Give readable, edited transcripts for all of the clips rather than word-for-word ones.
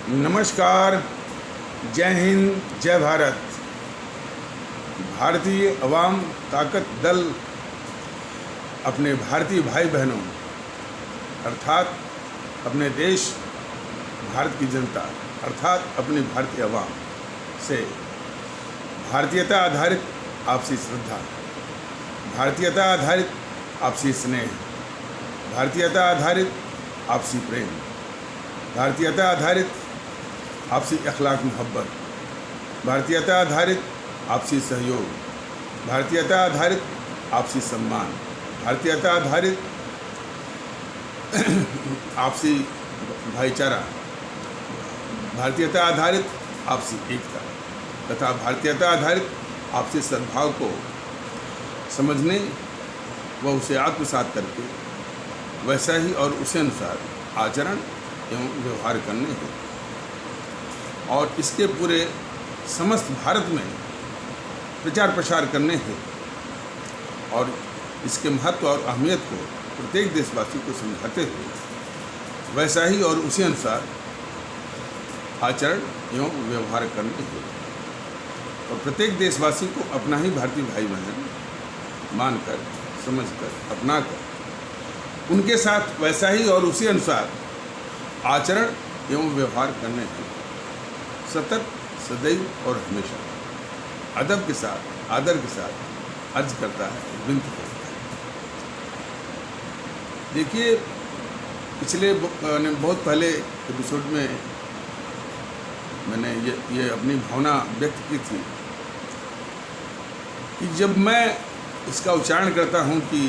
नमस्कार, जय हिंद, जय भारत। भारतीय अवाम ताकत दल अपने भारतीय भाई बहनों अर्थात अपने देश भारत की जनता अर्थात अपनी भारतीय अवाम से भारतीयता आधारित आपसी श्रद्धा, भारतीयता आधारित आपसी स्नेह, भारतीयता आधारित आपसी प्रेम, भारतीयता आधारित आपसी अखलाक मोहब्बत, भारतीयता आधारित आपसी सहयोग, भारतीयता आधारित आपसी सम्मान, भारतीयता आधारित आपसी भाईचारा, भारतीयता आधारित आपसी एकता तथा भारतीयता आधारित आपसी सद्भाव को समझने व उसे आत्मसात करके वैसा ही और उसे अनुसार आचरण एवं व्यवहार करने हैं और इसके पूरे समस्त भारत में प्रचार प्रसार करने हैं और इसके महत्व और अहमियत को प्रत्येक देशवासी को समझाते हुए वैसा ही और उसी अनुसार आचरण एवं व्यवहार करने हैं और प्रत्येक देशवासी को अपना ही भारतीय भाई बहन मानकर, समझकर, अपनाकर उनके साथ वैसा ही और उसी अनुसार आचरण एवं व्यवहार करने हैं सतत, सदैव और हमेशा अदब के साथ, आदर के साथ अर्ज करता है, विनती करता है। देखिए, पिछले बहुत पहले एपिसोड में मैंने ये अपनी भावना व्यक्त की थी कि जब मैं इसका उच्चारण करता हूँ कि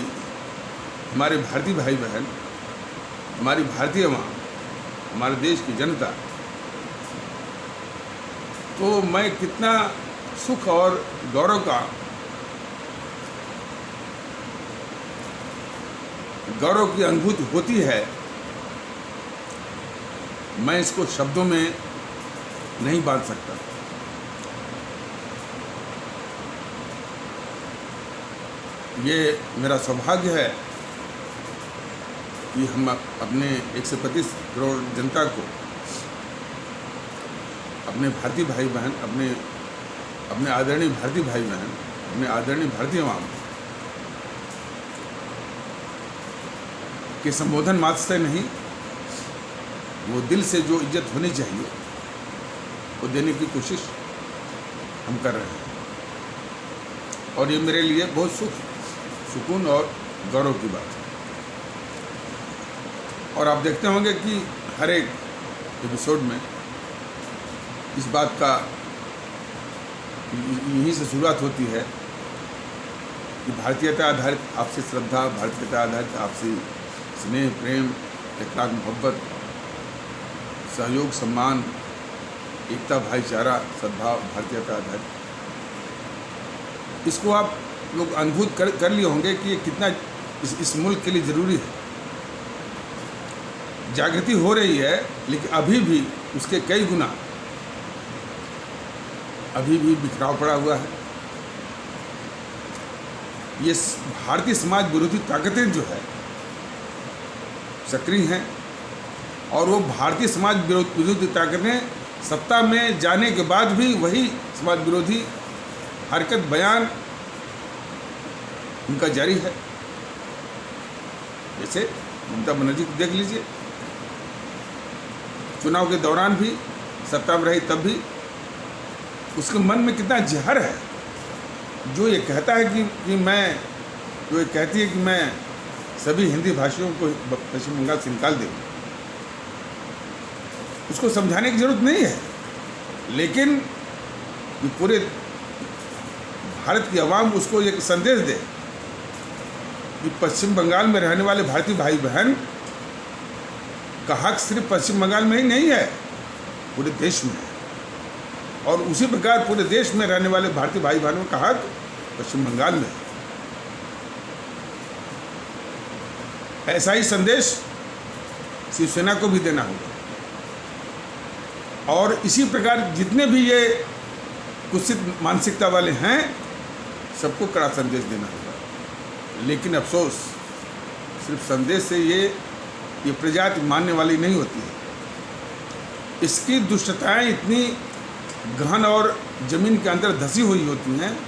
हमारे भारतीय भाई बहन, हमारी भारतीय माँ, हमारे देश की जनता, तो मैं कितना सुख और गौरव की अनुभूति होती है, मैं इसको शब्दों में नहीं बांध सकता। ये मेरा सौभाग्य है कि हम अपने 125 करोड़ जनता को, अपने भारतीय भाई बहन, अपने आदरणीय भारतीय भाई बहन, अपने आदरणीय भारतीय अवाम के संबोधन मात्र से नहीं, वो दिल से जो इज्जत होनी चाहिए वो देने की कोशिश हम कर रहे हैं और ये मेरे लिए बहुत सुकून और गौरव की बात है। और आप देखते होंगे कि हर एक एपिसोड में इस बात का यहीं से शुरुआत होती है कि भारतीयता आधारित आपसी श्रद्धा, भारतीयता आधारित आपसी स्नेह, प्रेम, अखलाक, मोहब्बत, सहयोग, सम्मान, एकता, भाईचारा, सद्भाव, भारतीयता आधारित। इसको आप लोग अनुभूत कर लिए होंगे कि ये कितना इस मुल्क के लिए ज़रूरी है। जागृति हो रही है, लेकिन अभी भी उसके कई गुना अभी भी बिखराव पड़ा हुआ है। ये भारतीय समाज विरोधी ताकतें जो है सक्रिय हैं और वो भारतीय समाज विरोधी ताकतें सत्ता में जाने के बाद भी वही समाज विरोधी हरकत, बयान उनका जारी है। जैसे ममता बनर्जी को देख लीजिए, चुनाव के दौरान भी सत्ता में रही तब भी उसके मन में कितना जहर है। जो ये कहता है कि मैं, जो ये कहती है कि मैं सभी हिंदी भाषियों को पश्चिम बंगाल से निकाल दूँ, उसको समझाने की जरूरत नहीं है। लेकिन पूरे भारत की आवाम उसको एक संदेश दे कि पश्चिम बंगाल में रहने वाले भारतीय भाई बहन का हक सिर्फ पश्चिम बंगाल में ही नहीं है, पूरे देश में है। और उसी प्रकार पूरे देश में रहने वाले भारतीय भाई बहनों का हक पश्चिम बंगाल में है। ऐसा ही संदेश शिवसेना को भी देना होगा और इसी प्रकार जितने भी ये कुत्सित मानसिकता वाले हैं सबको कड़ा संदेश देना होगा। लेकिन अफसोस, सिर्फ संदेश से ये प्रजाति मानने वाली नहीं होती है। इसकी दुष्टताएं इतनी गहन और ज़मीन के अंदर धसी हुई होती हैं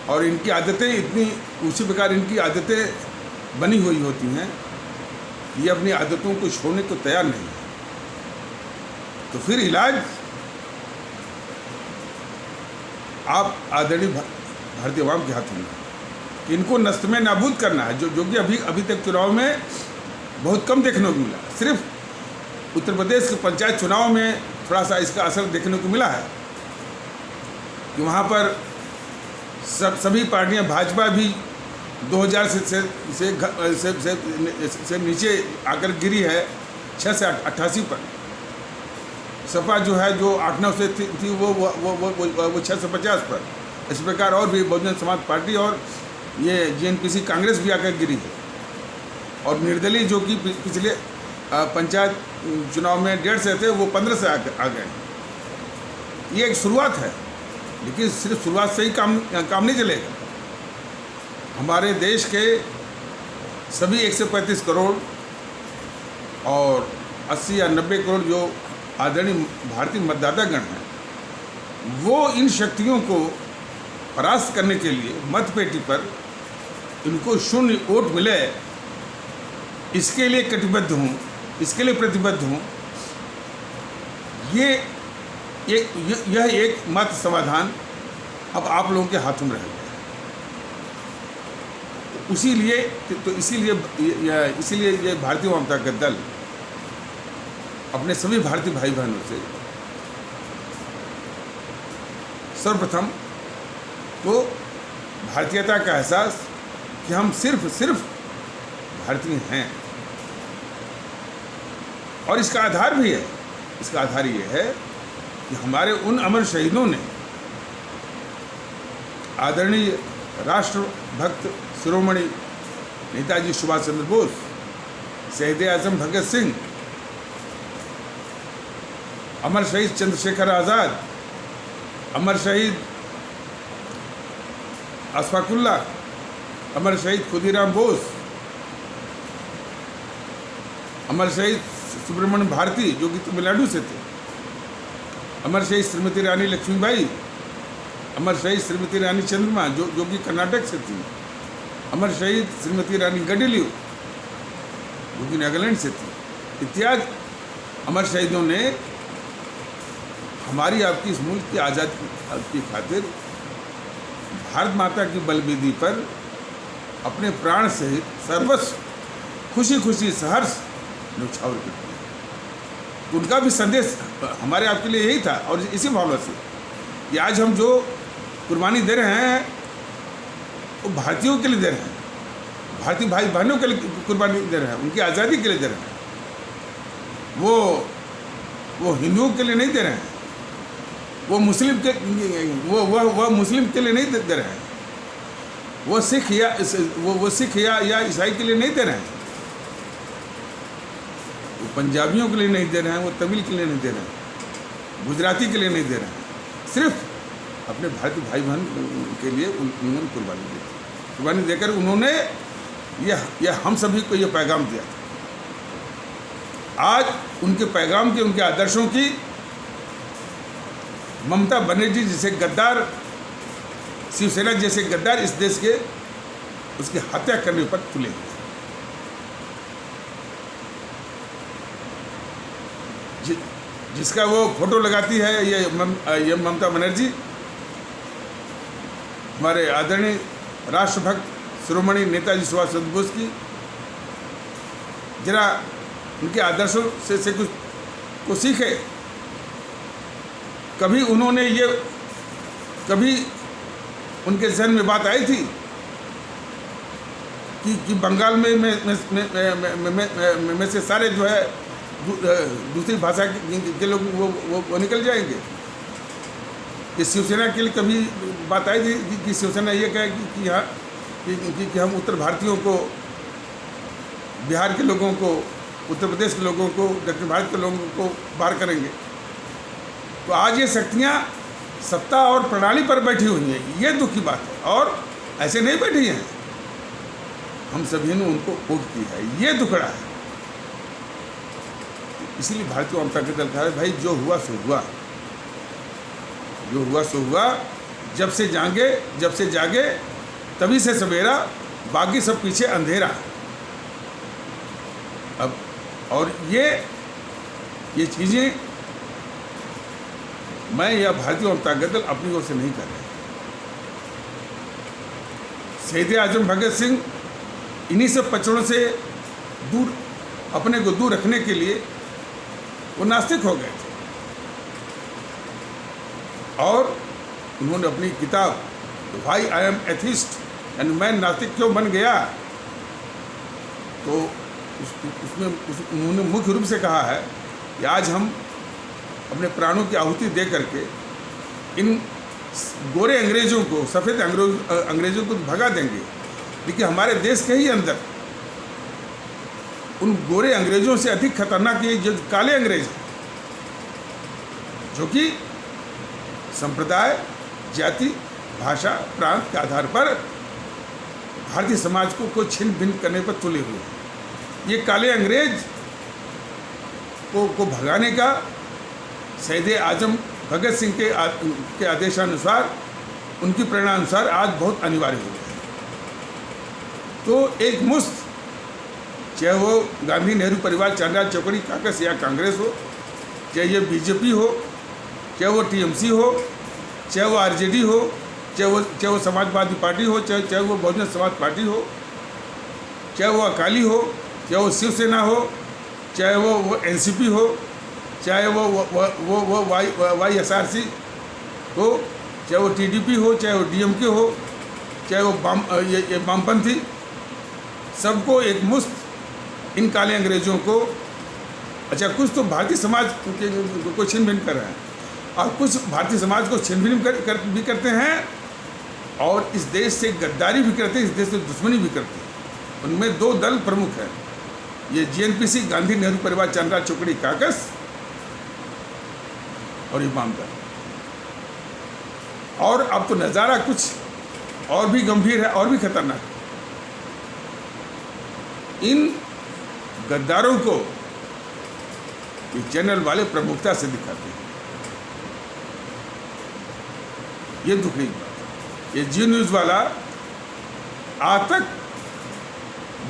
और इनकी आदतें इतनी उसी प्रकार इनकी आदतें बनी हुई होती हैं, ये अपनी आदतों को छोड़ने को तैयार नहीं है। तो फिर इलाज आप आदरणीय भारतीय आवाम के हाथों में, इनको नस्त में नाबूद करना है, जो कि अभी तक चुनाव में बहुत कम देखने को मिला। सिर्फ उत्तर प्रदेश के पंचायत चुनाव में थोड़ा सा इसका असर देखने को मिला है कि वहाँ पर सभी पार्टियां, भाजपा भी 2000 से नीचे आकर गिरी है 6 से 88 पर। सपा जो है जो 8-9 से थी वो 6 से 50 पर। इस प्रकार और भी बहुजन समाज पार्टी और ये JNPC कांग्रेस भी आकर गिरी है। और निर्दलीय जो कि पिछले पंचायत चुनाव में 1.5 से थे वो 15 से आ गए। ये एक शुरुआत है, लेकिन सिर्फ शुरुआत से ही काम नहीं चलेगा। हमारे देश के सभी 135 करोड़ और 80 या 90 करोड़ जो आदरणीय भारतीय मतदातागण हैं, वो इन शक्तियों को परास्त करने के लिए मतपेटी पर इनको शून्य वोट मिले, इसके लिए कटिबद्ध हूँ, इसके लिए प्रतिबद्ध हूँ। यह एक मात्र समाधान अब आप लोगों के हाथों में रह गया। इसीलिए ये भारतीय जनता का दल अपने सभी भारतीय भाई बहनों से सर्वप्रथम तो भारतीयता का एहसास कि हम सिर्फ भारतीय हैं। और इसका आधार भी है, इसका आधार ये है कि हमारे उन अमर शहीदों ने, आदरणीय राष्ट्रभक्त शिरोमणि नेताजी सुभाष चंद्र बोस, शहीद आजम भगत सिंह, अमर शहीद चंद्रशेखर आज़ाद, अमर शहीद अशफाकुल्ला, अमर शहीद खुदीराम बोस, अमर शहीद सुब्रमण्यम भारती जो कि तमिलनाडु से थे, अमर शहीद श्रीमती रानी लक्ष्मीबाई, अमर शहीद श्रीमती रानी चंद्रमा जो कि कर्नाटक से थी, अमर शहीद श्रीमती रानी गडेलियो जो कि नागालैंड से थी, इत्यादि अमर शहीदों ने हमारी आपकी इस मुल्क की आज़ादी की खातिर भारत माता की बलवेदी पर अपने प्राण सहित सर्वस्व खुशी सहर्ष न्यौछावर कर दिया। तो उनका भी संदेश हमारे आपके लिए यही था। और इसी भावना से कि आज हम जो कुर्बानी दे रहे हैं वो भारतीयों के लिए दे रहे हैं, भारतीय भाई बहनों के लिए कुर्बानी दे रहे हैं, उनकी आज़ादी के लिए दे रहे हैं। वो हिंदुओं के लिए नहीं दे रहे हैं, वो मुस्लिम के लिए नहीं दे रहे हैं, वो सिख या ईसाई के लिए नहीं दे रहे हैं, वो पंजाबियों के लिए नहीं दे रहे हैं, वो तमिल के लिए नहीं दे रहे हैं, गुजराती के लिए नहीं दे रहे हैं, सिर्फ अपने भारतीय भाई बहन के लिए उन्होंने कुर्बानी दी। कुर्बानी देकर उन्होंने यह हम सभी को यह पैगाम दिया था। आज उनके पैगाम की, उनके आदर्शों की ममता बनर्जी जैसे गद्दार, शिवसेना जैसे गद्दार इस देश के उसकी हत्या करने पर तुले हैं। जिसका वो फोटो लगाती है ये ममता बनर्जी, हमारे आदरणीय राष्ट्रभक्त शिरोमणि नेताजी सुभाष चंद्र बोस की, जरा उनके आदर्शों से कुछ को सीखे। कभी उनके जहन में बात आई थी कि बंगाल में से सारे जो है दूसरी भाषा के लोग वो निकल जाएंगे। ये शिवसेना के लिए कभी बात आई थी कि शिवसेना ये कहे कि यहाँ कि हम उत्तर भारतीयों को, बिहार के लोगों को, उत्तर प्रदेश के लोगों को, दक्षिण भारत के लोगों को बाहर करेंगे। तो आज ये शक्तियाँ सत्ता और प्रणाली पर बैठी हुई हैं, ये दुख की बात है। और ऐसे नहीं बैठी हैं, हम सभी ने उनको वोट दी है, ये दुखड़ा है। इसीलिए भारतीय जनता पार्टी दल कहा है भाई जो हुआ सो हुआ, जो हुआ सो हुआ, जब से जागे तभी से सवेरा, बाकी सब पीछे अंधेरा। अब और ये चीज़ें मैं या भारतीय जनता दल अपनी ओर से नहीं कर रहे। शहीद आजम भगत सिंह इन्हीं सब पचड़ों से दूर, अपने को दूर रखने के लिए वो नास्तिक हो गए थे और उन्होंने अपनी किताब व्हाई आई एम एथिस्ट यानी मैं नास्तिक क्यों बन गया, तो उसमें उन्होंने मुख्य रूप से कहा है कि आज हम अपने प्राणों की आहुति दे करके इन गोरे अंग्रेज़ों को, सफ़ेद अंग्रेज़ों को भगा देंगे, लेकिन हमारे देश के ही अंदर उन गोरे अंग्रेज़ों से अधिक खतरनाक ये जो काले अंग्रेज हैं, जो कि संप्रदाय, जाति, भाषा, प्रांत के आधार पर भारतीय समाज को छिन्न भिन्न करने पर तुले हुए हैं। ये काले अंग्रेज को भगाने का शहीद आजम भगत सिंह के आदेशानुसार, उनकी प्रेरणानुसार आज बहुत अनिवार्य हो गया है। तो एक मुश्त, चाहे वो गांधी नेहरू परिवार, चांदा चौकड़ी काकस या कांग्रेस हो, चाहे ये बीजेपी हो, चाहे वो टीएमसी हो, चाहे वो आरजेडी हो, चाहे वो समाजवादी पार्टी हो, चाहे वो बहुजन समाज पार्टी हो, चाहे वो अकाली हो, चाहे वो शिवसेना हो, चाहे वो एनसीपी हो, चाहे वो वाईएसआरसी हो, चाहे वो टीडीपी हो, चाहे वो डीएमके हो, चाहे वो वामपंथी, सबको एक मुश्त इन काले अंग्रेज़ों को, अच्छा कुछ तो भारतीय समाज को छिन्न भिन्न कर रहे हैं और कुछ भारतीय समाज को छिन्न भिन्न भी करते हैं और इस देश से गद्दारी भी करते हैं, इस देश से दुश्मनी भी करते हैं। उनमें दो दल प्रमुख हैं, ये जीएनपीसी, गांधी नेहरू परिवार चांदा चौकड़ी काकस, और ये वाम दल। और अब तो नज़ारा कुछ और भी गंभीर है और भी खतरनाक है। इन गद्दारों को ये चैनल वाले प्रमुखता से दिखाते हैं, ये दुख नहीं बात। ये जी न्यूज़ वाला आज तक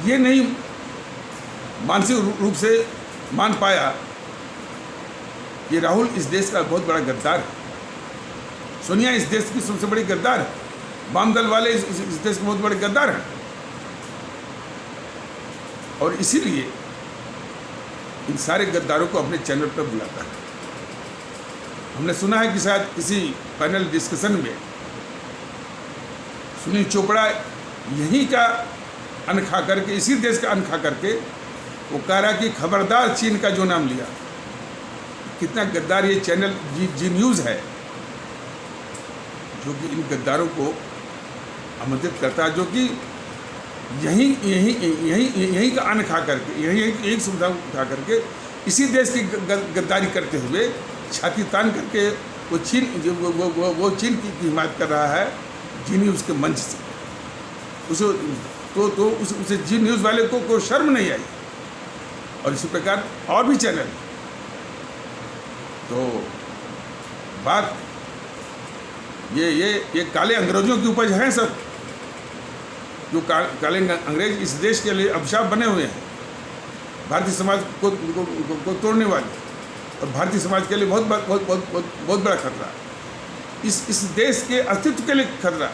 ये नहीं मानसिक रूप से मान पाया कि राहुल इस देश का बहुत बड़ा गद्दार है, सोनिया इस देश की सबसे बड़ी गद्दार है, वाम दल वाले इस देश के बहुत बड़े गद्दार हैं। और इसीलिए इन सारे गद्दारों को अपने चैनल पर बुलाता है। हमने सुना है कि शायद किसी पैनल डिस्कशन में सुनील चोपड़ा यहीं का अन्न खा करके, इसी देश का अन्न खा करके वो कह रहा कि खबरदार चीन का जो नाम लिया। कितना गद्दार ये चैनल जी न्यूज़ है, जो कि इन गद्दारों को आमंत्रित करता है, जो कि यहीं का अन्न खा करके, यहीं एक सुविधा उठा करके इसी देश की गद्दारी करते हुए छाती तान करके वो चीन की हिमायत कर रहा है जी न्यूज़ के मंच से। उसे जी न्यूज़ वाले को शर्म नहीं आई। और इसी प्रकार और भी चैनल। तो बात ये काले अंग्रेज़ों की उपज है सब, जो काले अंग्रेज इस देश के लिए अभिशाप बने हुए हैं, भारतीय समाज को तोड़ने वाले, और भारतीय समाज के लिए बहुत बड़ा खतरा, इस देश के अस्तित्व के लिए खतरा।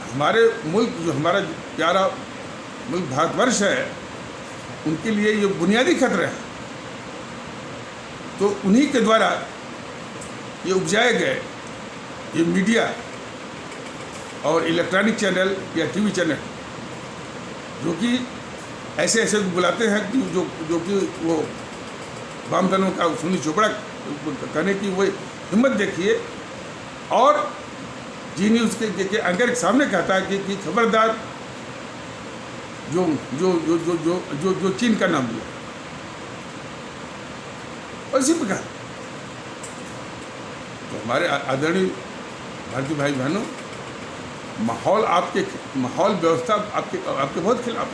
हमारे मुल्क, जो हमारा प्यारा मुल्क भारतवर्ष है, उनके लिए ये बुनियादी खतरे हैं। तो उन्हीं के द्वारा ये उपजाए गए ये मीडिया और इलेक्ट्रॉनिक चैनल या टीवी चैनल, जो कि ऐसे बुलाते हैं कि जो कि वो वाम दलों का सुनील चोपड़ा कहने की वो हिम्मत देखिए, और जी न्यूज़ के एंकर के सामने कहता है कि खबरदार जो चीन का नाम लिया। और इसी प्रकार तो हमारे आदरणीय भारतीय भाई बहनों, माहौल व्यवस्था आपके बहुत खिलाफ।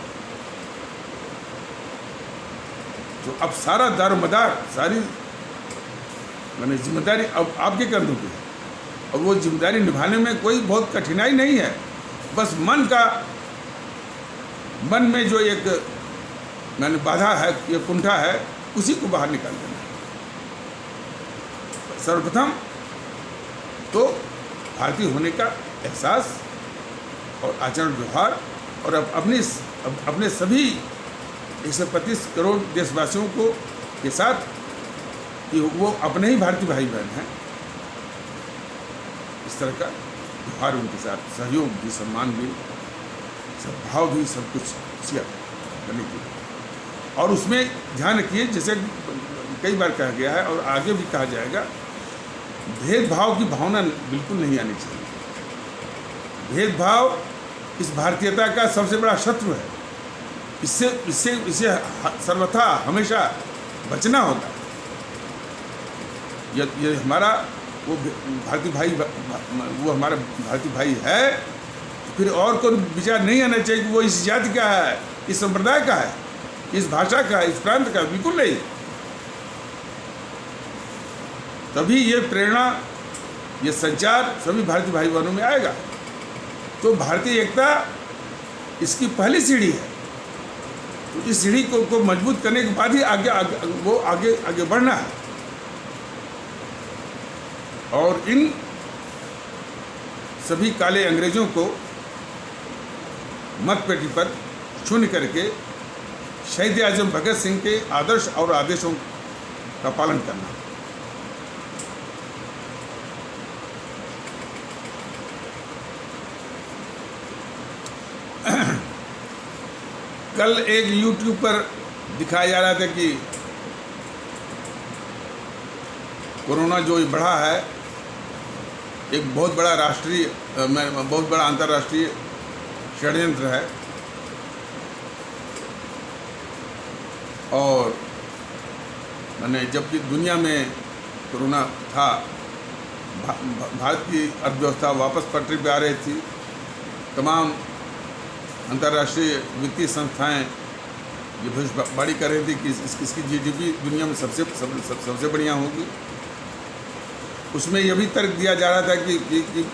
तो अब सारा दारोमदार, सारी मैंने जिम्मेदारी अब आपके कंधों पे है, और वो जिम्मेदारी निभाने में कोई बहुत कठिनाई नहीं है। बस मन में जो एक मैंने बाधा है, ये कुंठा है, उसी को बाहर निकाल देना है। सर्वप्रथम तो भारतीय होने का एहसास और आचरण व्यवहार, और अपने सभी 125 करोड़ देशवासियों को के साथ कि वो अपने ही भारतीय भाई बहन हैं, इस तरह का व्यवहार उनके साथ, सहयोग भी, सम्मान भी, सद्भाव भी, सब कुछ शेयर करने के लिए। और उसमें ध्यान रखिए, जैसे कई बार कहा गया है और आगे भी कहा जाएगा, भेदभाव की भावना बिल्कुल नहीं आनी चाहिए। भेदभाव इस भारतीयता का सबसे बड़ा शत्रु है। इससे सर्वथा हमेशा बचना होगा। ये हमारा वो भारतीय भाई, वो हमारा भारतीय भाई है, फिर और कोई विचार नहीं आना चाहिए कि वो इस जाति का है, इस संप्रदाय का है, इस भाषा का, इस प्रांत का, बिल्कुल नहीं। तभी ये प्रेरणा, ये संचार सभी भारतीय भाई बहनों में आएगा। तो भारतीय एकता इसकी पहली सीढ़ी है। तो इस सीढ़ी को मजबूत करने के बाद ही आगे बढ़ना है। और इन सभी काले अंग्रेजों को मतपेटी पर शून्य करके शहीद आजम भगत सिंह के आदर्श और आदेशों का पालन करना। कल एक YouTube पर दिखाया जा रहा था कि कोरोना जो बढ़ा है, एक बहुत बड़ा बहुत बड़ा अंतर्राष्ट्रीय षड्यंत्र है। और मैंने जबकि दुनिया में कोरोना था, भारत की अर्थव्यवस्था वापस पटरी पे आ रही थी, तमाम अंतर्राष्ट्रीय वित्तीय संस्थाएं ये भविष्यवाणी कर रही थी कि इसकी GDP दुनिया में सबसे बढ़िया होगी। उसमें यह भी तर्क दिया जा रहा था कि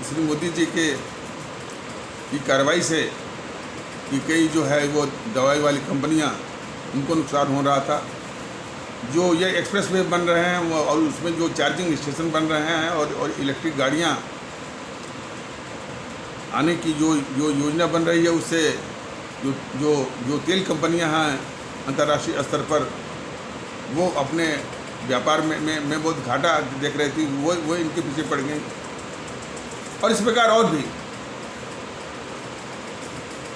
श्री मोदी जी की कार्रवाई से कि कई जो है वो दवाई वाली कंपनियां, उनको नुकसान हो रहा था। जो ये एक्सप्रेस वे बन रहे हैं और उसमें जो चार्जिंग स्टेशन बन रहे हैं और इलेक्ट्रिक गाड़ियां आने की जो योजना बन रही है, उससे जो तेल कंपनियां हैं अंतर्राष्ट्रीय स्तर पर, वो अपने व्यापार में बहुत घाटा देख रही थी, वो इनके पीछे पड़ गई। और इस प्रकार और भी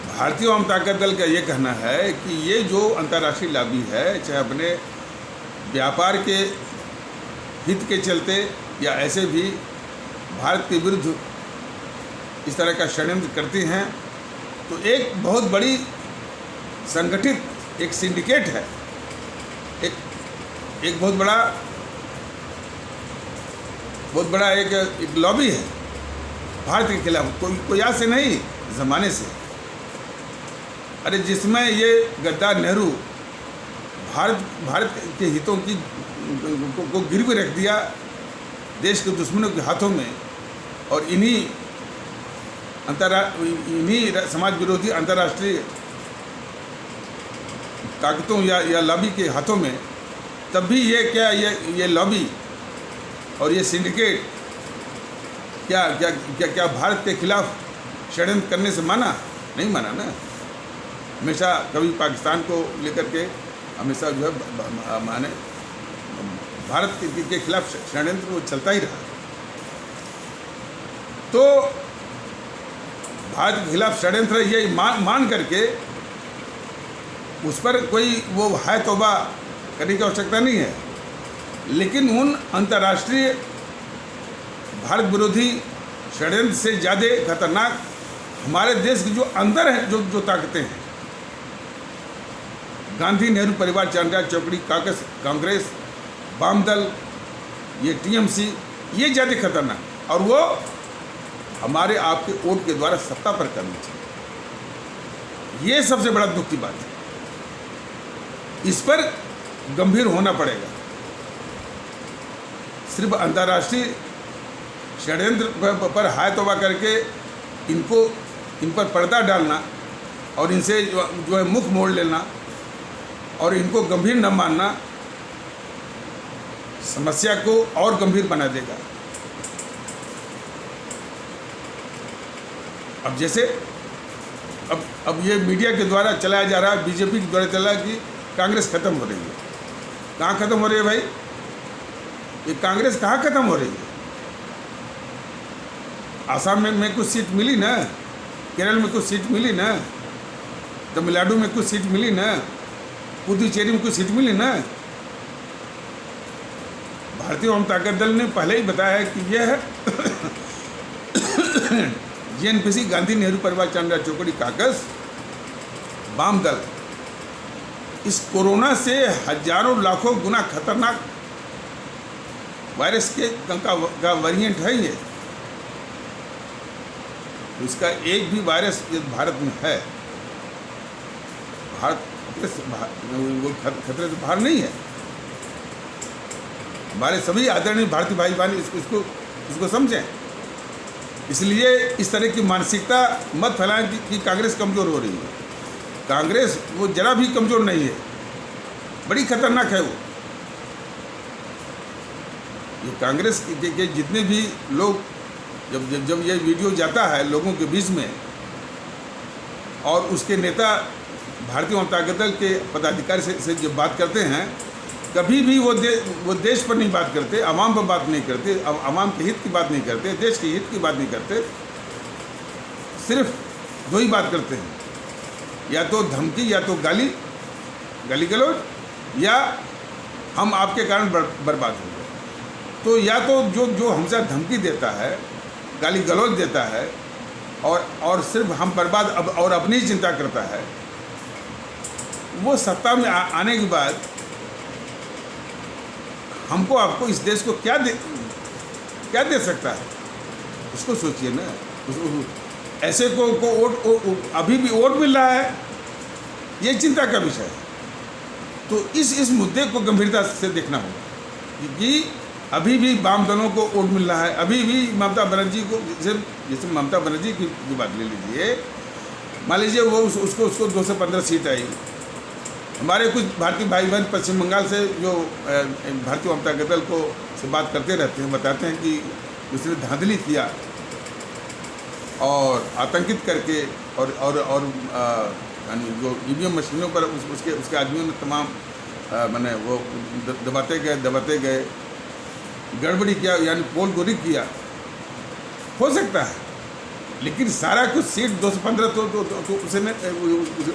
भारतीय आम ताकत दल का ये कहना है कि ये जो अंतर्राष्ट्रीय लॉबी है, चाहे अपने व्यापार के हित के चलते या ऐसे भी भारत के विरुद्ध इस तरह का षड्यंत्र करती हैं, तो एक बहुत बड़ी संगठित एक सिंडिकेट है, एक बहुत बड़ा एक लॉबी है भारत के खिलाफ। कोई आज से नहीं, ज़माने से। अरे जिसमें ये गद्दार नेहरू भारत के हितों की को गिरवी रख दिया देश के दुश्मनों के हाथों में, और इन्हीं समाज विरोधी अंतर्राष्ट्रीय ताकतों या लॉबी के हाथों में, तब भी ये लॉबी और ये सिंडिकेट क्या भारत के खिलाफ षड्यंत्र करने से माना? नहीं माना ना। हमेशा कभी पाकिस्तान को लेकर के हमेशा जो है माने भारत के खिलाफ षड्यंत्र वो चलता ही रहा। तो भारत के खिलाफ षड्यंत्र ये मान करके उस पर कोई वो है तौबा करने की आवश्यकता नहीं है। लेकिन उन अंतर्राष्ट्रीय भारत विरोधी षड्यंत्र से ज़्यादा खतरनाक हमारे देश के जो अंदर है जो ताकतें हैं, गांधी नेहरू परिवार, चांद्रा चौकड़ी, कांग्रेस, वाम दल, ये TMC, ये ज़्यादा खतरनाक, और वो हमारे आपके वोट के द्वारा सत्ता पर करनी चाहिए। ये सबसे बड़ा दुख की बात है। इस पर गंभीर होना पड़ेगा। सिर्फ अंतर्राष्ट्रीय षड्यंत्र पर हाय तौबा करके इन पर पर्दा डालना और इनसे जो है मुख मोड़ लेना और इनको गंभीर न मानना समस्या को और गंभीर बना देगा। अब जैसे अब ये मीडिया के द्वारा चलाया जा रहा है, बीजेपी के द्वारा चला कि कांग्रेस खत्म हो रही है। कहाँ खत्म हो रही है भाई? ये कांग्रेस कहाँ खत्म हो रही है? आसाम में कुछ सीट मिली ना, केरल में कुछ सीट मिली ना, तमिलनाडु में कुछ सीट मिली ना, पुदुचेरी में कुछ सीट मिली ना। भारतीय जनता दल ने पहले ही बताया है कि यह जेएनपीसी गांधी नेहरू परिवार चांद्रा चौकड़ी काकस वाम दल इस कोरोना से हजारों लाखों गुना खतरनाक वायरस का वेरिएंट है ये। इसका एक भी वायरस भारत में है, भारत वो खतरे से बाहर नहीं है। हमारे सभी आदरणीय भारतीय भाई बहन इसको समझें। इसलिए इस तरह की मानसिकता मत फैलाएं कि कांग्रेस कमज़ोर हो रही है। कांग्रेस वो जरा भी कमज़ोर नहीं है, बड़ी खतरनाक है वो। ये कांग्रेस के जितने भी लोग जब ये वीडियो जाता है लोगों के बीच में और उसके नेता भारतीय जनता दल के पदाधिकारी से जब बात करते हैं, कभी भी वो देश पर नहीं बात करते, आवाम पर बात नहीं करते, आवाम के हित की बात नहीं करते, देश के हित की बात नहीं करते। सिर्फ दो ही बात करते हैं, या तो धमकी या तो गाली गलौज, या हम आपके कारण बर्बाद हो गए। तो या तो जो हमसे धमकी देता है, गाली गलौज देता है और सिर्फ हम बर्बाद और अपनी ही चिंता करता है, वो सत्ता में आने के बाद हमको आपको इस देश को क्या दे सकता है? उसको सोचिए ना। ऐसे को वोट अभी भी वोट मिल रहा है, ये चिंता का विषय है। तो इस मुद्दे को गंभीरता से देखना होगा कि अभी भी वाम दलों को वोट मिल रहा है। अभी भी ममता बनर्जी को, जैसे ममता बनर्जी की बात ले लीजिए, मान लीजिए वो उसको 215 सीट आई। हमारे कुछ भारतीय भाई बहन पश्चिम बंगाल से जो भारतीय जनता दल को से बात करते रहते हैं, बताते हैं कि उसने धांधली किया और आतंकित करके और जो ईवीएम मशीनों पर उसके आदमियों ने तमाम मैंने वो दबाते गए, गड़बड़ी किया, यानी पोल को रिग किया। हो सकता है, लेकिन सारा कुछ सीट 215 तो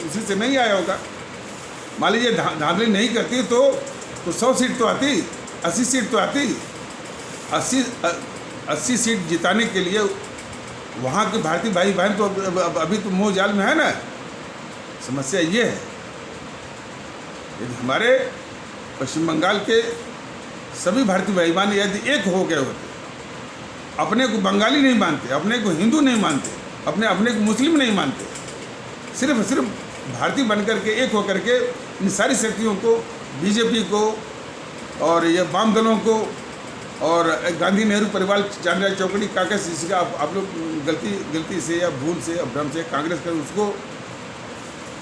उसी से नहीं आया होगा। मान लीजिए धांधली नहीं करती तो 100 सीट तो आती, 80 सीट तो आती। 80 सीट जिताने के लिए वहाँ के भारतीय भाई बहन तो अभी तो मोह जाल में है ना। समस्या ये है, यदि हमारे पश्चिम बंगाल के सभी भारतीय भाई बहन यदि एक हो गए होते, अपने को बंगाली नहीं मानते, अपने को हिंदू नहीं मानते, अपने को मुस्लिम नहीं मानते, सिर्फ भारतीय बनकर के एक होकर के इन सारी शक्तियों को, बीजेपी को और ये वाम दलों को और गांधी नेहरू परिवार चांद्रा चौकड़ी काकस, इसका आप लोग गलती से या भूल से या भ्रम से कांग्रेस कर उसको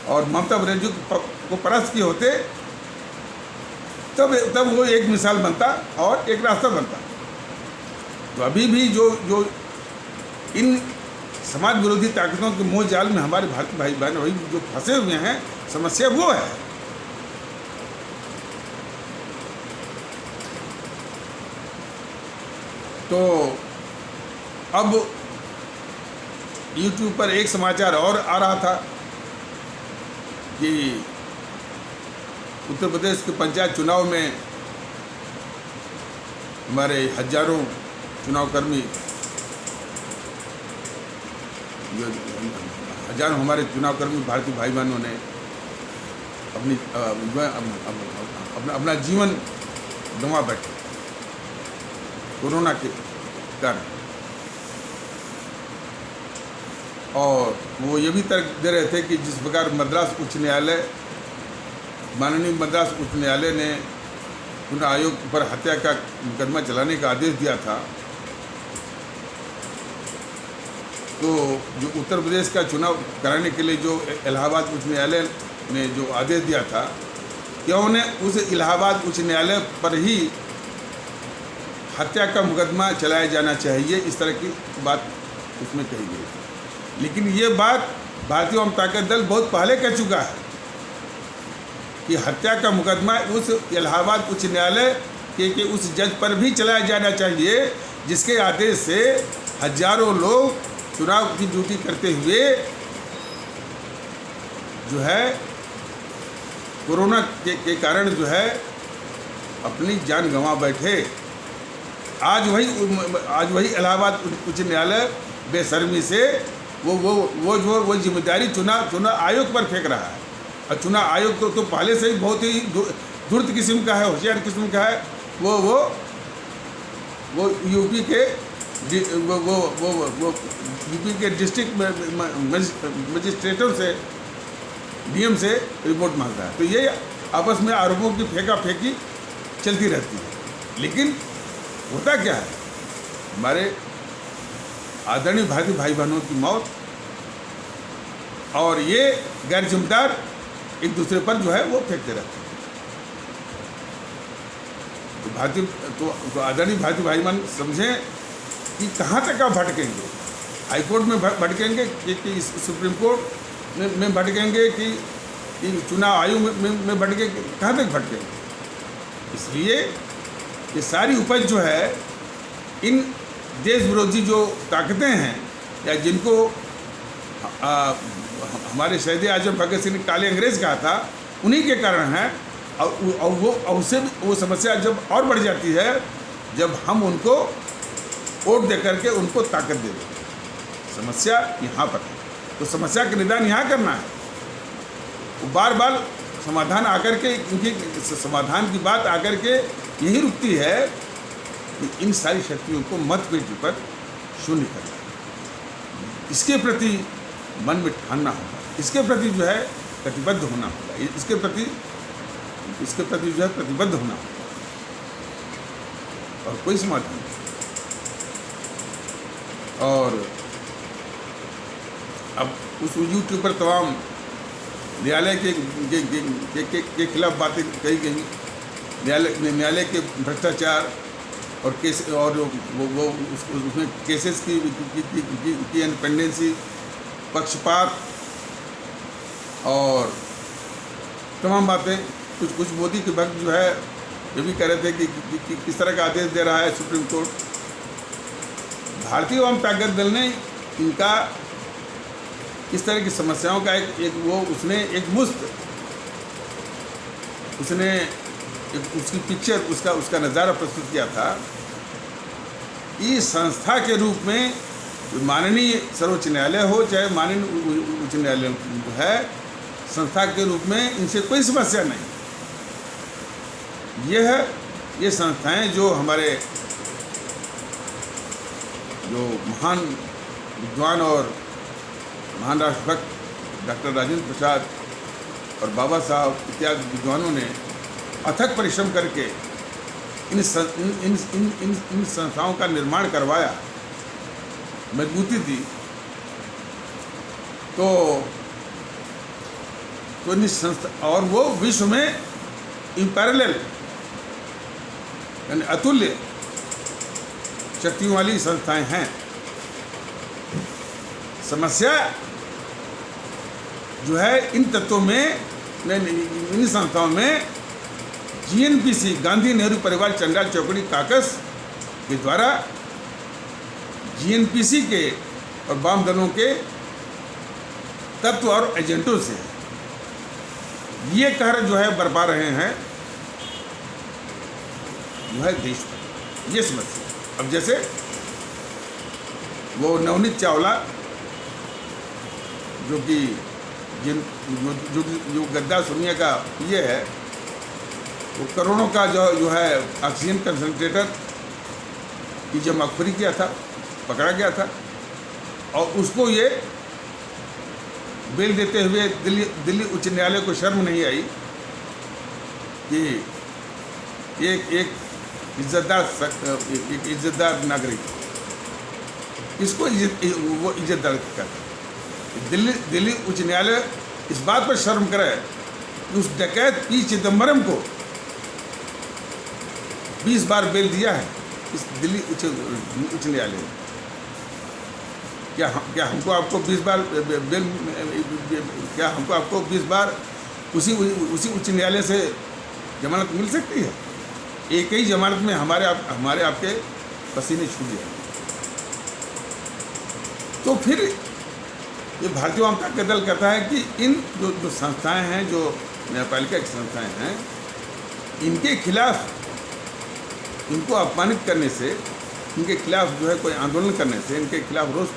और ममता बनर्जी को परास्त किए होते, तब वो एक मिसाल बनता और एक रास्ता बनता। तो अभी भी जो इन समाज विरोधी ताकतों के मोह जाल में हमारे भारतीय भाई बहन वही जो फंसे हुए हैं, समस्या वो है। तो अब YouTube पर एक समाचार और आ रहा था कि उत्तर प्रदेश के पंचायत चुनाव में हमारे हजारों चुनावकर्मी, हजारों हमारे चुनावकर्मी भारतीय भाई बहनों ने अपना जीवन गंवा बैठे कोरोना के कारण। और वो ये भी तर्क दे रहे थे कि जिस प्रकार मद्रास उच्च न्यायालय माननीय मद्रास उच्च न्यायालय ने चुनाव आयोग पर हत्या का मुकदमा चलाने का आदेश दिया था, तो जो उत्तर प्रदेश का चुनाव कराने के लिए जो इलाहाबाद उच्च न्यायालय ने जो आदेश दिया था, क्या उन्हें उस इलाहाबाद उच्च न्यायालय पर ही हत्या का मुकदमा चलाया जाना चाहिए, इस तरह की बात उसमें कही गई। लेकिन ये बात भारतीय जनता ताकत दल बहुत पहले कह चुका है कि हत्या का मुकदमा उस इलाहाबाद उच्च न्यायालय के उस जज पर भी चलाया जाना चाहिए जिसके आदेश से हजारों लोग चुनाव की ड्यूटी करते हुए जो है कोरोना के कारण जो है अपनी जान गंवा बैठे। आज वही इलाहाबाद उच्च न्यायालय बेशर्मी से वो जिम्मेदारी चुनाव आयोग पर फेंक रहा है। और चुनाव आयोग तो पहले से ही बहुत ही धूर्त किस्म का है, होशियार किस्म का है। वो यूपी के यूपी के डिस्ट्रिक्ट मजिस्ट्रेटों से डीएम से रिपोर्ट मांग रहा है। तो ये आपस में आरोपों की फेंका फेंकी चलती रहती है। लेकिन होता क्या है, हमारे आदरणीय भारतीय भाई बहनों की मौत और ये गैर जिम्मेदार एक दूसरे पर जो है वो फेंकते रहते हैं। तो आदरणीय भारतीय भाई बहन समझें कि कहाँ तक आप भटकेंगे। हाई कोर्ट में भटकेंगे कि सुप्रीम कोर्ट में भटकेंगे कि चुनाव आयोग में भटके, कहाँ तक भटकेंगे। इसलिए ये सारी उपज जो है इन देश विरोधी जो ताकतें हैं या जिनको हमारे शहीद आजम भगत सिंह ने काले अंग्रेज कहा था, उन्हीं के कारण है। और उससे वो समस्या जब और बढ़ जाती है जब हम उनको वोट दे करके उनको ताकत दे देते। समस्या यहाँ पर है, तो समस्या का निदान यहाँ करना है। वो बार बार समाधान आकर के इनकी समाधान की बात आकर के यही रुकती है कि इन सारी शक्तियों को मतपेटी पर शून्य करना है। इसके प्रति मन में ठानना होगा, इसके प्रति जो है प्रतिबद्ध होना होगा, इसके प्रति जो है प्रतिबद्ध होना होगा और कोई समाधान नहीं। और अब उस यूट्यूब पर तमाम न्यायालय के खिलाफ बातें कही गई, न्यायालय के भ्रष्टाचार और केस और वो उसमें केसेस की इंडिपेंडेंसी, पक्षपात और तमाम बातें। कुछ मोदी के वक्त जो है ये भी कह रहे थे कि किस तरह का आदेश दे रहा है सुप्रीम कोर्ट। भारतीय जनता ताकत दल ने इनका इस तरह की समस्याओं का उसकी पिक्चर उसका नज़ारा प्रस्तुत किया था। इस संस्था के रूप में माननीय सर्वोच्च न्यायालय हो चाहे माननीय उच्च न्यायालय है, संस्था के रूप में इनसे कोई समस्या नहीं। ये संस्थाएं जो हमारे जो महान विद्वान और महान राष्ट्रभक्त डॉक्टर राजेंद्र प्रसाद और बाबा साहब इत्यादि विद्वानों ने अथक परिश्रम करके इन संस्थाओं का निर्माण करवाया, मजबूती दी, तो इन संस्था और वो विश्व में इम्पैरेलल यानी अतुल्य शक्तियों वाली संस्थाएं हैं। समस्या जो है इन तत्वों में, इन संस्थाओं में जीएनपीसी गांधी नेहरू परिवार चंडाल चौकड़ी काकस के द्वारा जीएनपीसी के और वाम दलों के तत्व और एजेंटों से ये कहर जो है बरपा रहे हैं जो है देश पर ये समस्या। अब जैसे वो नवनीत चावला जो कि जो गद्दार सोनिया का ये है, वो करोड़ों का जो है ऑक्सीजन कंसंट्रेटर की जमाखोरी किया था, पकड़ा गया था और उसको ये बेल देते हुए दिल्ली उच्च न्यायालय को शर्म नहीं आई कि एक एक इज्जतदार नागरिक इसको वो इज्जतदार करता है। दिल्ली उच्च न्यायालय इस बात पर शर्म करे कि उस डकैत पी चिदम्बरम को 20 बार बेल दिया है इस दिल्ली उच्च न्यायालय ने। क्या हमको आपको 20 बार बेल, क्या हमको आपको 20 बार उसी उच्च न्यायालय से जमानत मिल सकती है? एक ही जमानत में हमारे आपके पसीने छूट जाए। तो फिर ये भारतीय जनता दल कहता है कि इन जो संस्थाएं हैं, जो न्यायपालिका की संस्थाएं हैं, इनके खिलाफ, इनको अपमानित करने से, इनके खिलाफ जो है कोई आंदोलन करने से, इनके खिलाफ रोष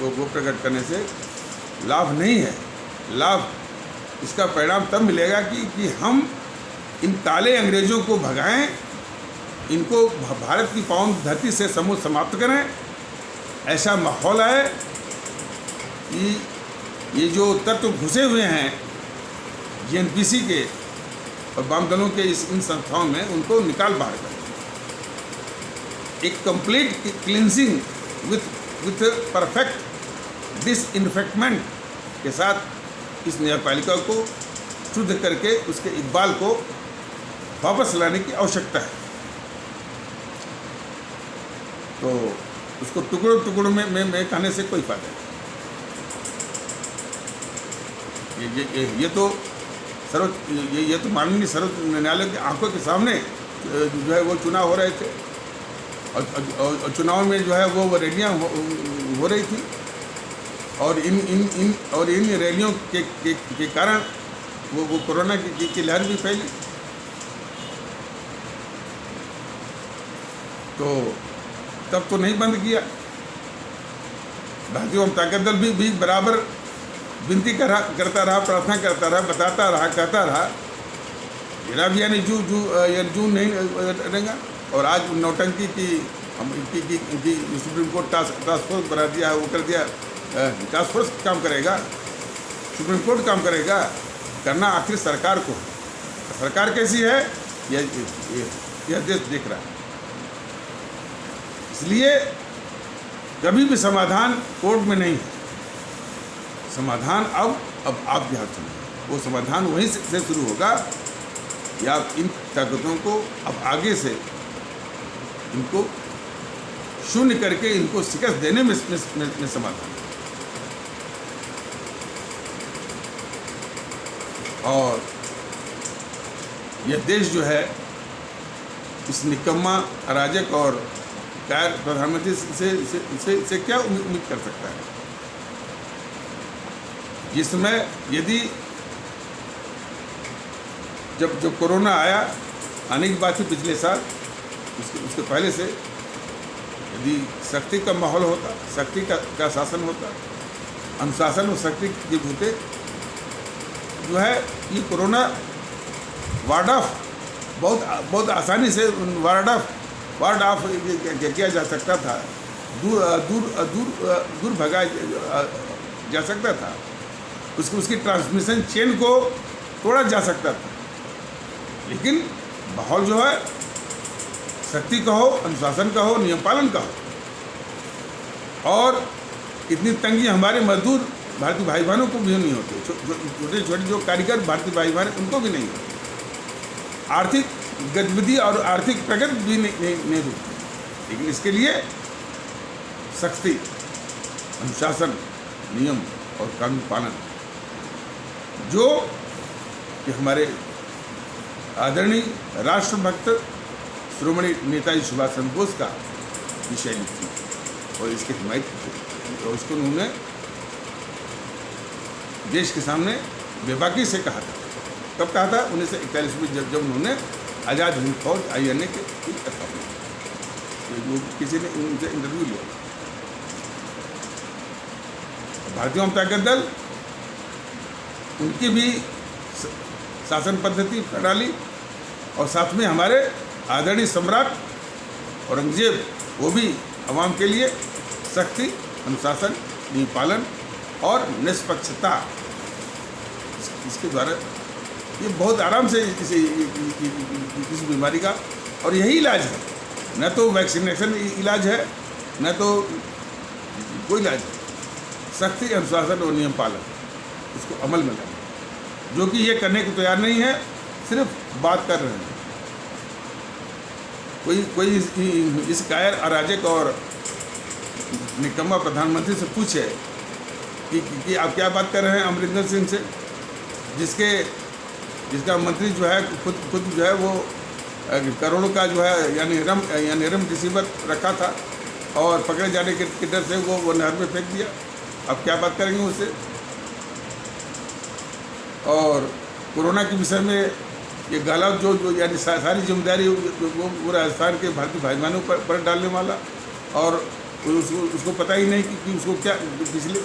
वो प्रकट करने से लाभ नहीं है। लाभ इसका परिणाम तब मिलेगा कि हम इन काले अंग्रेज़ों को भगाएं, इनको भारत की पावन धरती से समूल समाप्त करें, ऐसा माहौल आए कि ये जो तत्व घुसे हुए हैं जेएनपीसी के और वाम दलों के इन संस्थाओं में, उनको निकाल बाहर करें। एक कंप्लीट क्लिनजिंग विथ परफेक्ट डिसइंफेक्टमेंट के साथ इस न्यायपालिका को शुद्ध करके उसके इकबाल को वापस लाने की आवश्यकता है। तो उसको टुकड़ों टुकड़ों में कहने से कोई फायदा नहीं। ये तो माननीय सर्वोच्च न्यायालय की आंखों के सामने जो है वो चुनाव हो रहे थे और चुनाव में जो है वो रैलियाँ हो रही थी और इन रैलियों के कारण वो कोरोना की लहर भी फैली। तो तब तो नहीं बंद किया। भारतीय जनता दल भी बराबर विनती करता रहा, प्रार्थना करता रहा, बताता रहा, कहता रहा, मेरा भी यानी जू नहीं रहेगा। और आज नौटंकी की सुप्रीम कोर्ट टास्क फोर्स बना दिया है, वो कर दिया। टास्क फोर्स काम करेगा, सुप्रीम कोर्ट काम करेगा, करना आखिर सरकार को। सरकार कैसी है यह देश देख रहा है। इसलिए कभी भी समाधान कोर्ट में नहीं है। समाधान अब आपके हाथ में, वो समाधान वहीं से शुरू होगा कि आप इन ताकतों को अब आगे से इनको शून्य करके इनको शिकस्त देने में समाधान। और यह देश जो है इस निकम्मा, अराजक और कायर प्रधानमंत्री से क्या उम्मीद कर सकता है? जिसमें यदि जब कोरोना आया, आने की बात थी पिछले साल, उसके पहले से यदि सख्ती का माहौल होता, सख्ती का शासन होता, अनुशासन और सख्ती के होते, जो है ये कोरोना वार्ड ऑफ बहुत आसानी से वार्ड ऑफ किया जा सकता था, दूर भगाया जा सकता था, उसकी ट्रांसमिशन चेन को तोड़ा जा सकता था। लेकिन माहौल जो है सख्ती का हो, अनुशासन का हो, नियम पालन का हो। और इतनी तंगी हमारे मजदूर भारतीय भाई बहनों को भी नहीं होती, छोटे छोटे जो कारीगर भारतीय भाई बहन उनको भी नहीं होती। आर्थिक गतिविधि और आर्थिक प्रगति भी नहीं रुकती। लेकिन इसके लिए सख्ती, अनुशासन, नियम और कानून पालन, जो कि हमारे आदरणीय राष्ट्रभक्त श्रोमणी नेताजी सुभाष चंद्र बोस का विषय थी और इसकी हिमायत की। और उसको उन्होंने देश के सामने बेबाकी से कहा था। कब कहा था? 1941 में जब उन्होंने आज़ाद हिंद फौज INA के कथा हुई, किसी ने उनसे इंटरव्यू लिया। भारतीय जनता दल उनकी भी शासन पद्धति प्रणाली और साथ में हमारे आदरणीय सम्राट औरंगजेब, वो भी आवाम के लिए सख्ती, अनुशासन, नियम पालन और निष्पक्षता, इसके द्वारा ये बहुत आराम से इस बीमारी का, और यही इलाज है, न तो वैक्सीनेशन इलाज है, न तो कोई इलाज है। सख्ती, अनुशासन और नियम पालन, इसको अमल में लाएं। जो कि ये करने को तैयार नहीं है, सिर्फ बात कर रहे हैं। कोई इस कायर, अराजक और निकम्मा प्रधानमंत्री से पूछे कि आप क्या बात कर रहे हैं अमरिंदर सिंह से, जिसका मंत्री जो है खुद जो है वो करोड़ों का जो है यानी रम रिसीवर रखा था, और पकड़े जाने के डर से वो नहर में फेंक दिया। अब क्या बात करेंगे उससे। और कोरोना के विषय में ये गाला जो यानी सारी जिम्मेदारी वो राजस्थान के भारतीय भाई बहनों पर डालने वाला, और उसको पता ही नहीं कि उसको क्या पिछले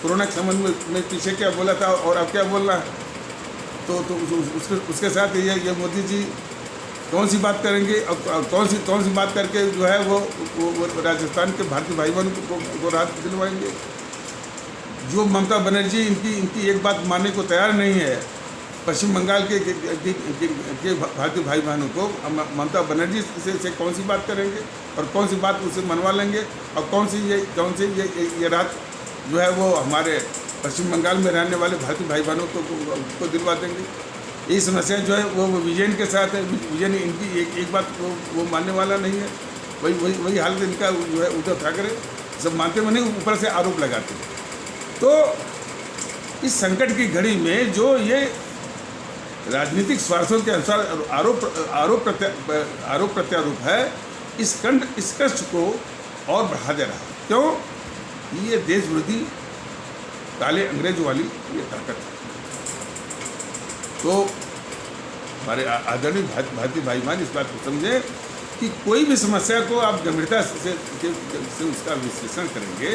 कोरोना के संबंध में पीछे क्या बोला था और अब क्या बोल रहा है। तो उसके साथ ये मोदी जी कौन सी बात करेंगे और कौन सी बात करके जो है वो राजस्थान के भारतीय भाई बहनों को राहत दिलवाएंगे। जो ममता बनर्जी इनकी एक बात मानने को तैयार नहीं है, पश्चिम बंगाल के भारतीय भाई बहनों को, ममता बनर्जी से कौन सी बात करेंगे और कौन सी बात उससे मनवा लेंगे, और कौन सी ये राहत जो है वो हमारे पश्चिम बंगाल में रहने वाले भारतीय भाई बहनों को दिलवा देंगे। यही समस्या जो है वो विजयन के साथ है। विजयन इनकी एक बात वो मानने वाला नहीं है। वही हालत इनका जो है उद्धव ठाकरे सब मानते हुए नहीं, ऊपर से आरोप लगाते हैं। तो इस संकट की घड़ी में जो ये राजनीतिक स्वार्थों के अनुसार आरोप प्रत्यारोप है, इस कष्ट को और बढ़ा दे रहा है। क्यों? ये देश विरोधी काले अंग्रेजों वाली ये ताकत है। तो हमारे आदरणीय भारतीय भाई बहन इस बात को समझें कि कोई भी समस्या को आप गंभीरता से उसका विश्लेषण करेंगे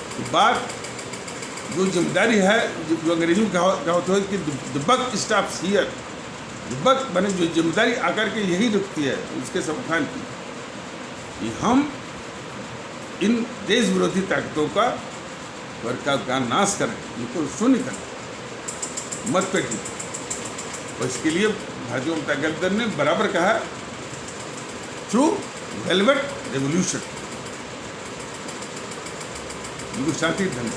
तो बात जो जिम्मेदारी है, जो अंग्रेजों का होता है कि द बक स्टॉप्स हियर, बक माने जो जिम्मेदारी आकर के यही रुकती है उसके समाधान की, कि हम इन देश विरोधी ताकतों का वर्ग का नाश करें, इनको शून्य करें, मत पेटें। और इसके लिए भारतीय जनता दल ने बराबर कहा थ्रू वेलवेट रेवोल्यूशन, इनको शांति ढंग से,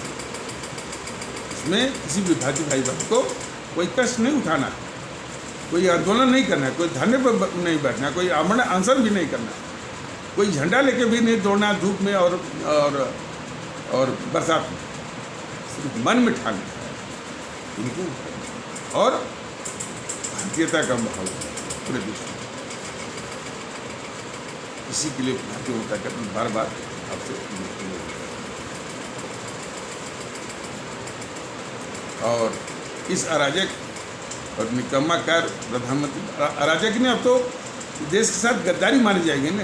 इसमें किसी भी भारतीय भाई बहन को कोई कष्ट नहीं उठाना है, कोई आंदोलन नहीं करना है, कोई धरने पर नहीं बैठना, कोई आमरण अनशन भी नहीं करना, कोई झंडा लेके भी नहीं दौड़ना धूप में और बरसात में, सिर्फ मन में ठानना है इनको, और भारतीयता का माहौल पूरे विश्व में। इसी के लिए भारतीय जनता दल बार बार आपसे और इस अराजक और निकम्माकार प्रधानमंत्री अराजक ने अब तो देश के साथ गद्दारी मानी जाएगी ना।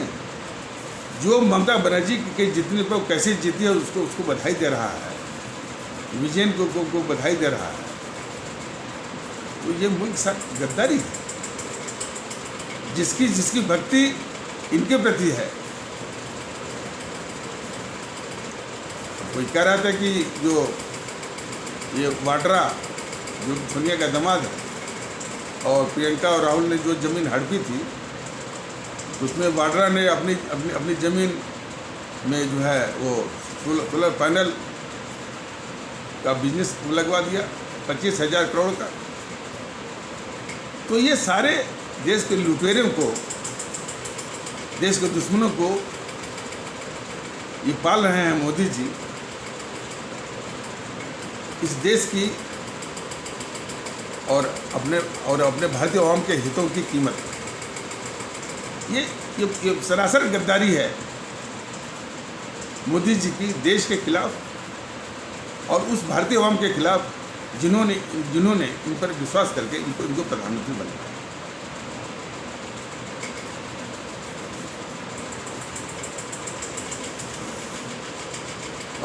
जो ममता बनर्जी के जीतने पर कैसे जीती है उसको बधाई दे रहा है, विजयन को बधाई दे रहा है, तो ये मुल्क के साथ गद्दारी है। जिसकी भक्ति इनके प्रति है, कोई कह रहा था कि जो ये वाड्रा जो सोनिया का दामाद है और प्रियंका और राहुल ने जो ज़मीन हड़पी थी, उसमें वाड्रा ने अपनी ज़मीन में जो है वो सोलर पैनल का बिजनेस लगवा दिया 25,000 करोड़ का। तो ये सारे देश के लुटेरों को, देश के दुश्मनों को ये पाल रहे हैं मोदी जी, इस देश की और अपने भारतीय आवाम के हितों की कीमत। ये सरासर गद्दारी है मोदी जी की देश के खिलाफ और उस भारतीय आवाम के खिलाफ जिन्होंने इन पर विश्वास करके इनको प्रधानमंत्री बनाया।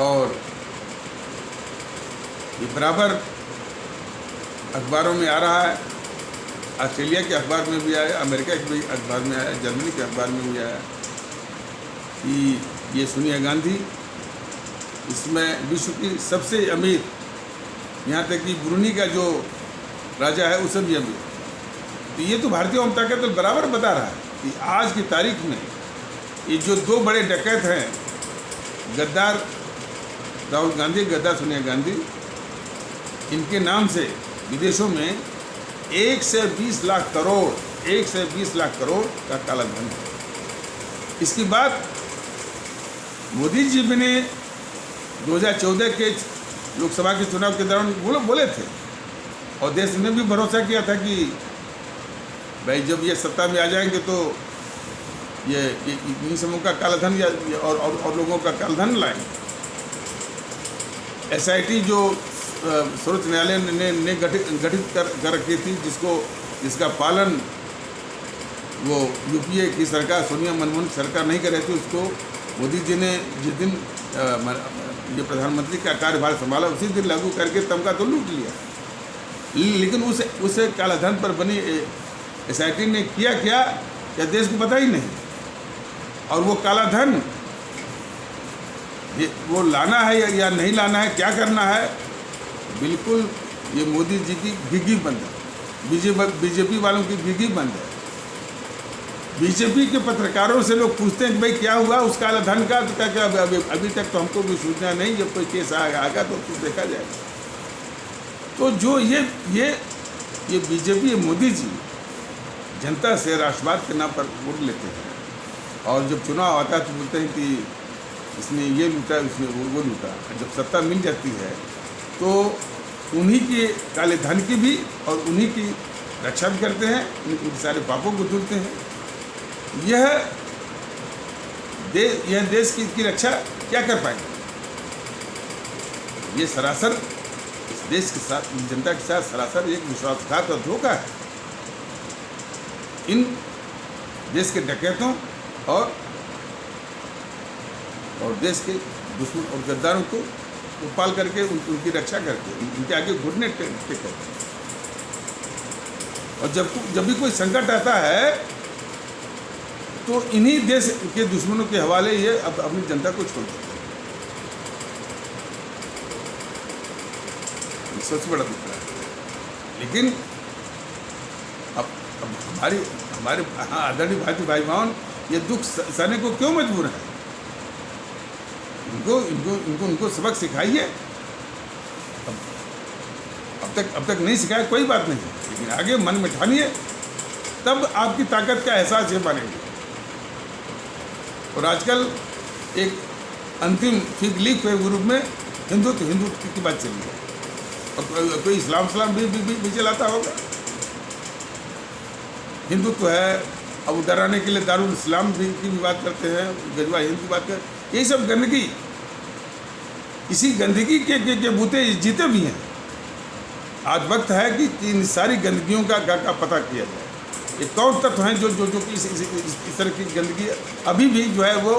और ये बराबर अखबारों में आ रहा है, ऑस्ट्रेलिया के अखबार में भी आया, अमेरिका के भी अखबार में आया, जर्मनी के अखबार में भी आया कि ये सोनिया गांधी इसमें विश्व की सबसे अमीर, यहाँ तक कि ब्रूनी का जो राजा है उसे भी अभी। तो ये तो भारतीय ओम ताकत तो बराबर बता रहा है कि आज की तारीख में ये जो दो बड़े डकैत हैं, गद्दार राहुल गांधी, गद्दार सोनिया गांधी, इनके नाम से विदेशों में 1 से 20 लाख करोड़ का काला धन है। इसकी बात मोदी जी ने 2014 के लोकसभा के चुनाव के दौरान बोले थे, और देश ने भी भरोसा किया था कि भाई जब ये सत्ता में आ जाएंगे तो ये इन समूह का काला धन और लोगों का काला धन लाएंगे। SIT जो सर्वोच्च न्यायालय ने गठित कर रखी थी, जिसका पालन वो UPA की सरकार, सोनिया मनमोहन सरकार नहीं कर रही थी, उसको मोदी जी ने जिस दिन ये प्रधानमंत्री का कार्यभार संभाला उसी दिन लागू करके तमगा तो लूट लिया। लेकिन उस काला धन पर बनी SIT ने किया क्या देश को पता ही नहीं। और वो काला धन वो लाना है या नहीं लाना है, क्या करना है, बिल्कुल ये मोदी जी की घिघी बंद है, बीजेपी वालों की घिघी बंद है। बीजेपी के पत्रकारों से लोग पूछते हैं कि भाई क्या हुआ उस काला धन का, तो क्या अभी तक तो हमको कोई सूचना नहीं, जब कोई केस आएगा तो देखा जाएगा। तो जो ये बीजेपी, मोदी जी जनता से राष्ट्रवाद के नाम पर वोट लेते हैं, और जब चुनाव आता है तो बोलते हैं कि इसने ये लूटा, उसने वो लूटा। जब सत्ता मिल जाती है तो उन्हीं के काले धन की भी और उन्हीं की रक्षा भी करते हैं, उनके सारे पापों को धुलते हैं। यह देश की रक्षा क्या कर पाएंगे? ये सरासर इस देश के साथ, जनता के साथ सरासर एक विश्वासघात और धोखा है। इन देश के डकैतों और देश के दुश्मन और गद्दारों को पाल करके उनकी रक्षा करके उनके आगे घुटने टेक करके, और जब भी कोई संकट आता है तो इन्हीं देश के दुश्मनों के हवाले ये अपनी जनता को छोड़ देते हैं। सबसे बड़ा दुख है। लेकिन अब हमारे आदरणीय भारतीय भाई बहन ये दुख सहने को क्यों मजबूर है? इनको सबक सिखाइए। अब तक नहीं सिखाया कोई बात नहीं, लेकिन आगे मन में ठानिए, तब आपकी ताकत का एहसास ये बनेगा। और आजकल एक अंतिम फिग लीक हुए ग्रुप में हिंदुत्व की बात चली है, और कोई इस्लाम भी चलाता होगा। हिंदुत्व है, अब डराने के लिए दारुल इस्लाम की भी बात करते हैं, गजवा हिंद की बात करते, यही सब गंदगी, इसी गंदगी के बूते जीते भी हैं। आज वक्त है कि इन सारी गंदगियों का पता किया जाए। ये कौन तत्व हैं जो इस तरह की गंदगी अभी भी जो है वो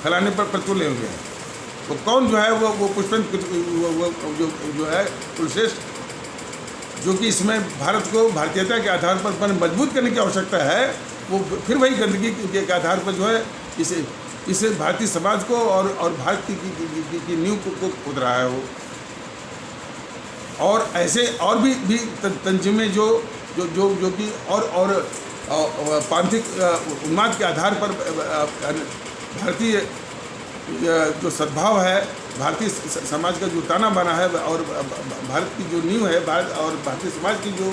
फैलाने पर तुले हुए हैं? तो कौन जो है वो पुष्पेंद्र जो है कुलश्रेष्ठ, जो कि इसमें भारत को भारतीयता के आधार पर मजबूत करने की आवश्यकता है, वो फिर वही गंदगी के आधार पर जो है इसे भारतीय समाज को और भारत की नींव को खोद रहा है वो। और ऐसे और भी तंजीमें जो कि और पांथिक उन्माद के आधार पर भारतीय जो सद्भाव है, भारतीय समाज का जो ताना बाना है, और भारत की जो नींव है, भारत और भारतीय समाज की जो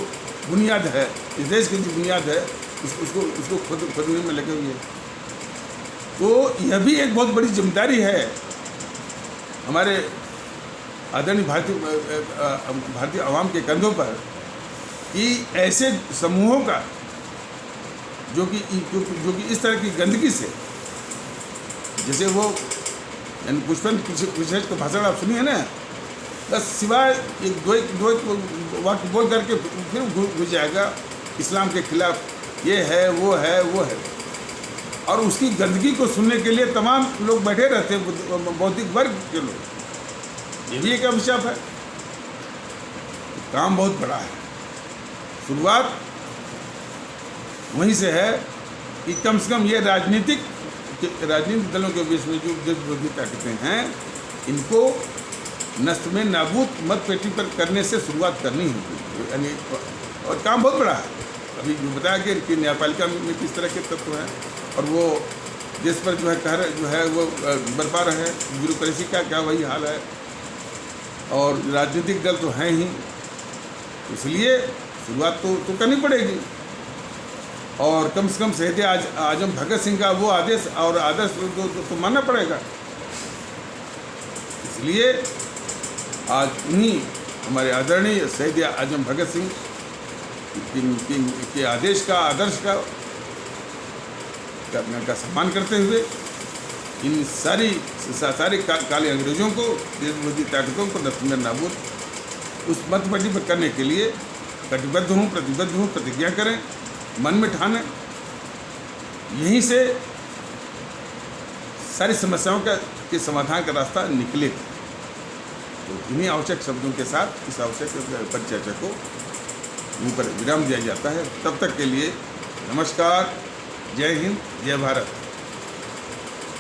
बुनियाद है, इस देश की जो बुनियाद है, उसको खोदने में लगे हुए हैं। तो यह भी एक बहुत बड़ी जिम्मेदारी है हमारे आदरणीय भारतीय आवाम के कंधों पर, कि ऐसे समूहों का जो कि इस तरह की गंदगी से, जैसे वो पुष्पेंद्र कुलश्रेष्ठ का भाषण आप सुनिए ना, बस सिवाय एक दो वाक्य बोल करके फिर घुस जाएगा इस्लाम के खिलाफ, ये है वो है, और उसकी गंदगी को सुनने के लिए तमाम लोग बैठे रहते हैं, बौद्धिक वर्ग के लोग। ये भी एक अभिशाप है। काम बहुत बड़ा है। शुरुआत वहीं से है कि कम से कम ये राजनीतिक दलों के बीच में जो विरोधी ताकतें हैं, इनको नस्ल में नाबूद मत पेटी पर करने से शुरुआत करनी होगी। यानी और काम बहुत बड़ा है। अभी जो बताया कि न्यायपालिका में किस तरह के तत्व हैं और वो देश पर जो है कहर जो है वो बरपा रहे हैं, ब्यूरोक्रेसी का क्या वही हाल है, और राजनीतिक दल तो हैं ही, इसलिए शुरुआत तो करनी पड़ेगी। और कम से कम शहीद आजम भगत सिंह का वो आदेश और आदर्श तो मानना पड़ेगा। इसलिए आज उन्हीं हमारे आदरणीय शहीद आजम भगत सिंह के आदेश का, आदर्श का सम्मान करते हुए इन सारी काले अंग्रेजों को, देश विरोधी ताकतों को नस्ल में नाबूद उस मत पेटी पर करने के लिए प्रतिबद्ध हूँ, प्रतिज्ञा करें, मन में ठानें। यहीं से सारी समस्याओं के समाधान का रास्ता निकले। तो इन्हीं आवश्यक शब्दों के साथ इस आवश्यक परिचर्चा को यहीं पर विराम दिया जाता है। तब तक के लिए नमस्कार, जय हिंद, जय भारत।